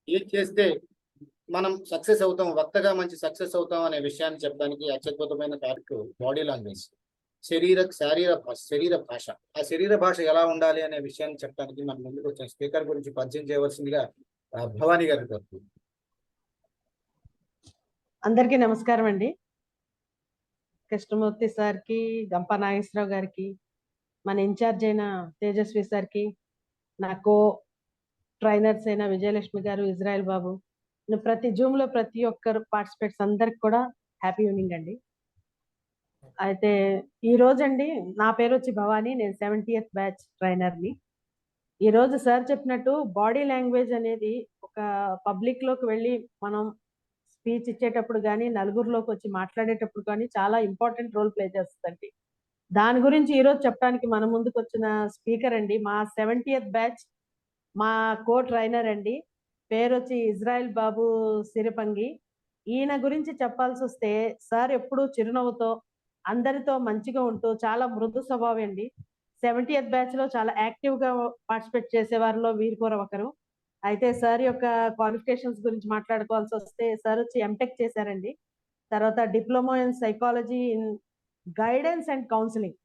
ఏం చేస్తే మనం సక్సెస్ అవుతాం, వక్తగా మంచి సక్సెస్ అవుతాం అనే విషయాన్ని చెప్పడానికి అత్యద్భుతమైన టాపిక్ బాడీ లాంగ్వేజ్. శరీర భాష. ఆ శరీర భాష ఎలా ఉండాలి అనే విషయాన్ని చెప్పడానికి మన ముందుకు వచ్చిన స్పీకర్ గురించి పరిచయం చేయవలసిందిగా భవానీ గారి కోరుతున్నాను. అందరికీ నమస్కారం అండి. కృష్ణమూర్తి సార్కి, గంప నాగేశ్వరరావు గారికి, మన ఇన్ఛార్జ్ అయిన తేజస్వి సార్కి, నా కో ట్రైనర్స్ అయిన విజయలక్ష్మి గారు, ఇజ్రాయెల్ బాబు, ప్రతి జూమ్ లో ప్రతి ఒక్కరు పార్టిసిపేట్స్ అందరికి కూడా హ్యాపీ ఈవినింగ్ అండి. అయితే ఈ రోజు అండి, నా పేరు వచ్చి భవానీ, నేను 70th బ్యాచ్ ట్రైనర్ని. ఈ రోజు సార్ చెప్పినట్టు బాడీ లాంగ్వేజ్ అనేది ఒక పబ్లిక్ లోకి వెళ్ళి మనం స్పీచ్ ఇచ్చేటప్పుడు కానీ, నలుగురిలోకి వచ్చి మాట్లాడేటప్పుడు కానీ చాలా ఇంపార్టెంట్ రోల్ ప్లే చేస్తుందండి. దాని గురించి ఈరోజు చెప్పడానికి మన ముందుకు వచ్చిన స్పీకర్ అండి, మా 70th బ్యాచ్ మా కో ట్రైనర్ అండి, పేరు వచ్చి ఇజ్రాయెల్ బాబు సిరిపంగి. ఈయన గురించి చెప్పాల్సి వస్తే, సార్ ఎప్పుడు చిరునవ్వుతో అందరితో మంచిగా ఉంటూ చాలా మృదు స్వభావం అండి. 70th బ్యాచ్ లో చాలా యాక్టివ్ గా పార్టిసిపేట్ చేసే వారిలో వీరు కూడా ఒకరు. అయితే సార్ యొక్క క్వాలిఫికేషన్స్ గురించి మాట్లాడుకోవాల్సి వస్తే, సార్ వచ్చి ఎంటెక్ చేశారండి. తర్వాత diploma in psychology in guidance and counselling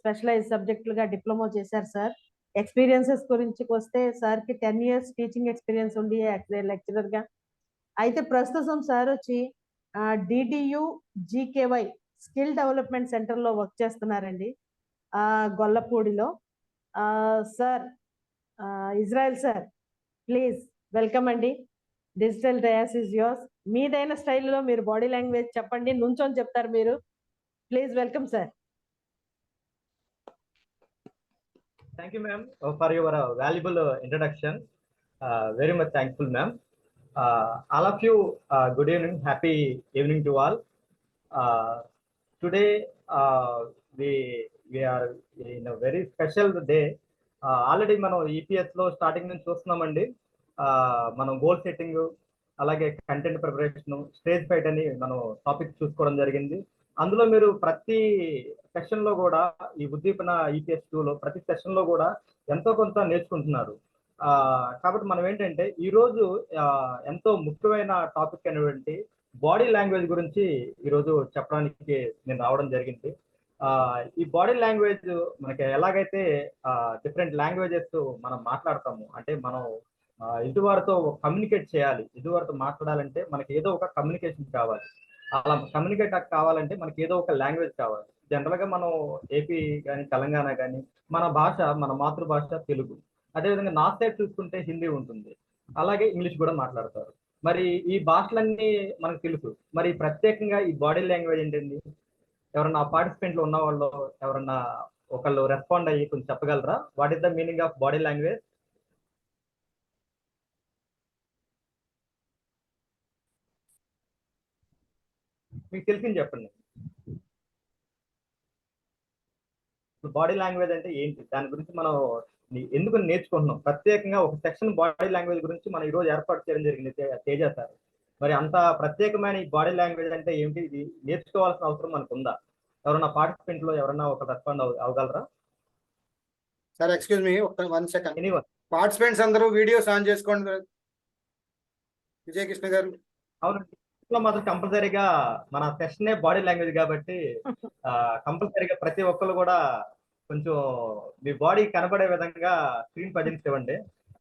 specialise సబ్జెక్టులుగా డిప్లొమా చేశారు సార్. ఎక్స్పీరియన్సెస్ గురించి వస్తే, సార్కి 10 years టీచింగ్ ఎక్స్పీరియన్స్ ఉండి లెక్చరర్ గా. అయితే ప్రస్తుతం సార్ వచ్చి DTU GKY skill development centre లో వర్క్ చేస్తున్నారండి, గొల్లపూడిలో. Sir, Israel sir, please welcome అండి. Digital dais is yours. మీదైన స్టైల్లో మీరు బాడీ లాంగ్వేజ్ చెప్పండి, నుంచొని చెప్తారు మీరు. Please welcome sir. Thank you, ma'am, for your valuable introduction. Very much thankful, ma'am. All of you, good evening, happy evening to all. Today, we are in a very special day. Already మనం EPS లో starting నుంచి చూస్తున్నామండి. మనం goal setting, అలాగే content preparation, stage fight అని మనం topic చూసుకోవడం జరిగింది. అందులో మీరు ప్రతి సెషన్ లో కూడా ఈ ఉద్దీపన EPS 2లో ప్రతి సెషన్ లో కూడా ఎంతో కొంత నేర్చుకుంటున్నారు. కాబట్టి మనం ఏంటంటే ఈరోజు ఎంతో ముఖ్యమైన టాపిక్ అయినటువంటి బాడీ లాంగ్వేజ్ గురించి ఈరోజు చెప్పడానికి నేను రావడం జరిగింది. ఈ బాడీ లాంగ్వేజ్ మనకి ఎలాగైతే డిఫరెంట్ లాంగ్వేజెస్ మనం మాట్లాడతాము, అంటే మనం ఎదుటివారితో కమ్యూనికేట్ చేయాలి, ఎదుటివారితో మాట్లాడాలంటే మనకి ఏదో ఒక కమ్యూనికేషన్ కావాలి. అలా కమ్యూనికేట్ కావాలంటే మనకి ఏదో ఒక లాంగ్వేజ్ కావాలి. జనరల్ గా మనం ఏపీ కానీ తెలంగాణ కానీ మన భాష, మన మాతృభాష తెలుగు. అదేవిధంగా నార్త్ సైడ్ చూసుకుంటే హిందీ ఉంటుంది, అలాగే ఇంగ్లీష్ కూడా మాట్లాడతారు. మరి ఈ భాషలన్నీ మనకు తెలుసు. మరి ప్రత్యేకంగా ఈ బాడీ లాంగ్వేజ్ ఏంటండి? ఎవరన్నా పార్టిసిపెంట్లు ఉన్న వాళ్ళు ఎవరన్నా ఒకళ్ళు రెస్పాండ్ అయ్యి కొంచెం చెప్పగలరా? What is the meaning of body language? మీకు తెలిసింది చెప్పండి. బాడీ లాంగ్వేజ్ అంటే ఏంటి, దాని గురించి మనం ఎందుకు నేర్చుకుంటున్నాం, ప్రత్యేకంగా ఒక సెక్షన్ బాడీ లాంగ్వేజ్ గురించి మనం ఈరోజు ఏర్పాటు చేయడం జరిగింది తేజ సార్. మరి అంత ప్రత్యేకమైన ఈ బాడీ లాంగ్వేజ్ అంటే ఏమిటి, ఇది నేర్చుకోవాల్సిన అవసరం మనకు ఉందా? ఎవరన్నా పార్టిసిపెంట్ లో ఎవరన్నా ఒక రెస్పాండ్ అవగలరా? Sir excuse me, 1 second. Participants అందరూ వీడియోస్ ఆన్ చేసుకోండి. విజయకృష్ణ గారు. అవునండి, మాత్రం కంపల్సరీగా మన సెషనే బాడీ లాంగ్వేజ్ కాబట్టి కంపల్సరీగా ప్రతి ఒక్కరు కూడా కొంచెం మీ బాడీ కనబడే విధంగా స్క్రీన్ ప్రజెన్స్ ఇవ్వండి.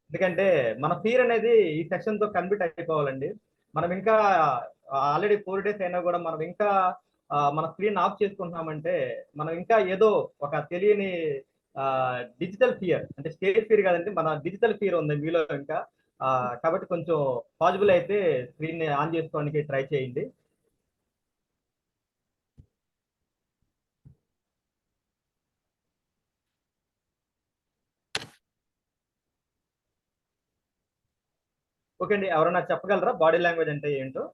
ఎందుకంటే మన ఫీర్ అనేది ఈ సెషన్ తో కన్వర్ట్ అయిపోవాలండి. మనం ఇంకా ఆల్రెడీ 4 days అయినా కూడా మనం ఇంకా మన స్క్రీన్ ఆఫ్ చేసుకుంటున్నామంటే మనం ఇంకా ఏదో ఒక తెలియని డిజిటల్ ఫియర్, అంటే స్టేజ్ ఫియర్ కాదండి, మన డిజిటల్ ఫియర్ ఉంది మీలో ఇంకా. కాబట్టి కొంచెం పాసిబుల్ అయితే స్క్రీన్ ఆన్ చేసుకోవడానికి ట్రై చేయండి. ఓకే అండి, ఎవరన్నా చెప్పగలరా బాడీ లాంగ్వేజ్ అంటే ఏంటో?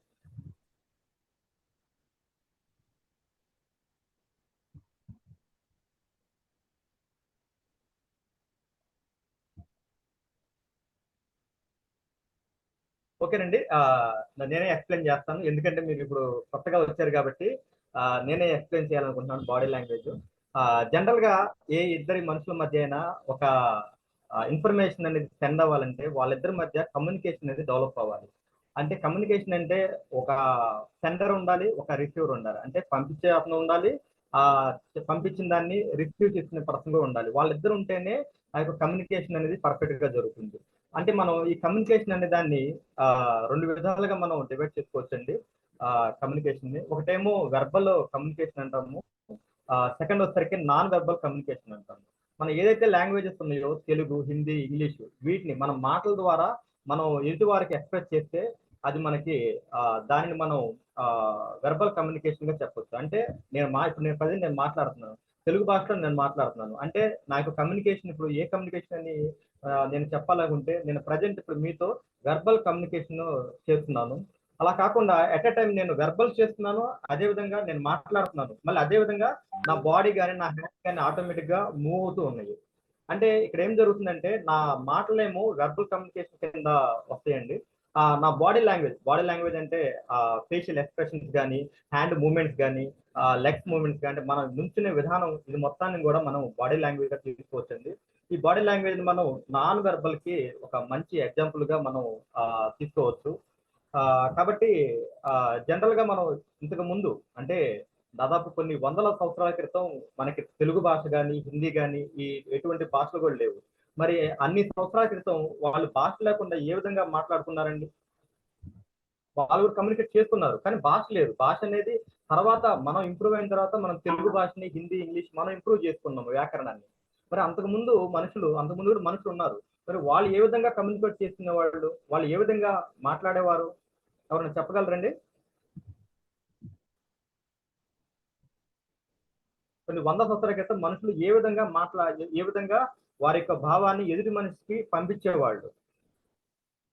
ఓకేనండి, నేనే ఎక్స్ప్లెయిన్ చేస్తాను. ఎందుకంటే మీరు ఇప్పుడు కొత్తగా వచ్చారు కాబట్టి నేనే ఎక్స్ప్లెయిన్ చేయాలనుకుంటున్నాను బాడీ లాంగ్వేజ్. జనరల్ గా ఏ ఇద్దరి మనుషుల మధ్య అయినా ఒక ఇన్ఫర్మేషన్ అనేది సెండ్ అవ్వాలంటే వాళ్ళిద్దరి మధ్య కమ్యూనికేషన్ అనేది డెవలప్ అవ్వాలి. అంటే కమ్యూనికేషన్ అంటే ఒక సెండర్ ఉండాలి, ఒక రిసీవర్ ఉండాలి. అంటే పంపించే అతను ఉండాలి, ఆ పంపించిన దాన్ని రిసీవ్ చేసుకునే పర్సన్ కూడా ఉండాలి. వాళ్ళిద్దరు ఉంటేనే ఆ యొక్క కమ్యూనికేషన్ అనేది పర్ఫెక్ట్ గా జరుగుతుంది. అంటే మనం ఈ కమ్యూనికేషన్ అనే దాన్ని రెండు విధాలుగా మనం డివైడ్ చేసుకోవచ్చండి. కమ్యూనికేషన్ ని ఒకటేమో వెర్బల్ కమ్యూనికేషన్ అంటాము, సెకండ్ వచ్చేసరికి నాన్ వెర్బల్ కమ్యూనికేషన్ అంటాము. మనం ఏదైతే లాంగ్వేజెస్ ఉన్నాయో తెలుగు, హిందీ, ఇంగ్లీష్, వీటిని మనం మాటల ద్వారా మనం ఎదుటి వారికి ఎక్స్ప్రెస్ చేస్తే అది మనకి దానిని మనం వెర్బల్ కమ్యూనికేషన్ గా చెప్పొచ్చు. అంటే ఇప్పుడు నేను మాట్లాడుతున్నాను, తెలుగు భాషలో నేను మాట్లాడుతున్నాను అంటే నా యొక్క కమ్యూనికేషన్ ఇప్పుడు ఏ కమ్యూనికేషన్ అని నేను చెప్పాలనుకుంటే నేను ప్రజెంట్ ఇప్పుడు మీతో వెర్బల్ కమ్యూనికేషన్ చేస్తున్నాను. అలా కాకుండా ఎట్ ఎ టైం నేను వెర్బల్ చేస్తున్నాను, అదే విధంగా నేను మాట్లాడుతున్నాను, మళ్ళీ అదే విధంగా నా బాడీ కానీ నా హ్యాండ్ కానీ ఆటోమేటిక్ గా మూవ్ అవుతూ ఉన్నాయి. అంటే ఇక్కడ ఏం జరుగుతుందంటే నా మాటలేమో వెర్బల్ కమ్యూనికేషన్ కింద వస్తాయండి. నా బాడీ లాంగ్వేజ్ అంటే ఫేషియల్ ఎక్స్ప్రెషన్స్ కానీ, హ్యాండ్ మూవ్మెంట్స్ కానీ, లెగ్స్ మూవ్మెంట్స్ కానీ, మనం నుంచునే విధానం, ఇది మొత్తాన్ని కూడా మనం బాడీ లాంగ్వేజ్ గా తీసుకోవచ్చండి. ఈ బాడీ లాంగ్వేజ్ మనం నాన్ వెర్బల్ కి ఒక మంచి ఎగ్జాంపుల్ గా మనం తీసుకోవచ్చు. కాబట్టి జనరల్ గా మనం ఇంతకు ముందు అంటే దాదాపు కొన్ని వందల సంవత్సరాల క్రితం మనకి తెలుగు భాష కానీ, హిందీ కానీ ఈ ఎటువంటి భాషలు కూడా లేవు. మరి అన్ని సంవత్సరాల క్రితం వాళ్ళు భాష లేకుండా ఏ విధంగా మాట్లాడుకున్నారండి? వాళ్ళు కూడా కమ్యూనికేట్ చేసుకున్నారు, కానీ భాష లేదు. భాష అనేది తర్వాత మనం ఇంప్రూవ్ అయిన తర్వాత మనం తెలుగు భాషని, హిందీ, ఇంగ్లీష్ మనం ఇంప్రూవ్ చేసుకున్నాము వ్యాకరణాన్ని. మరి అంతకుముందు కూడా మనుషులు ఉన్నారు. మరి వాళ్ళు ఏ విధంగా కమ్యూనికేట్ చేసుకునే వాళ్ళు ఏ విధంగా మాట్లాడేవారు? ఎవరైనా చెప్పగలరండి? కొన్ని వంద సంవత్సరాల క్రితం మనుషులు ఏ విధంగా వారి యొక్క భావాన్ని ఎదుటి మనిషికి పంపించేవాళ్ళు?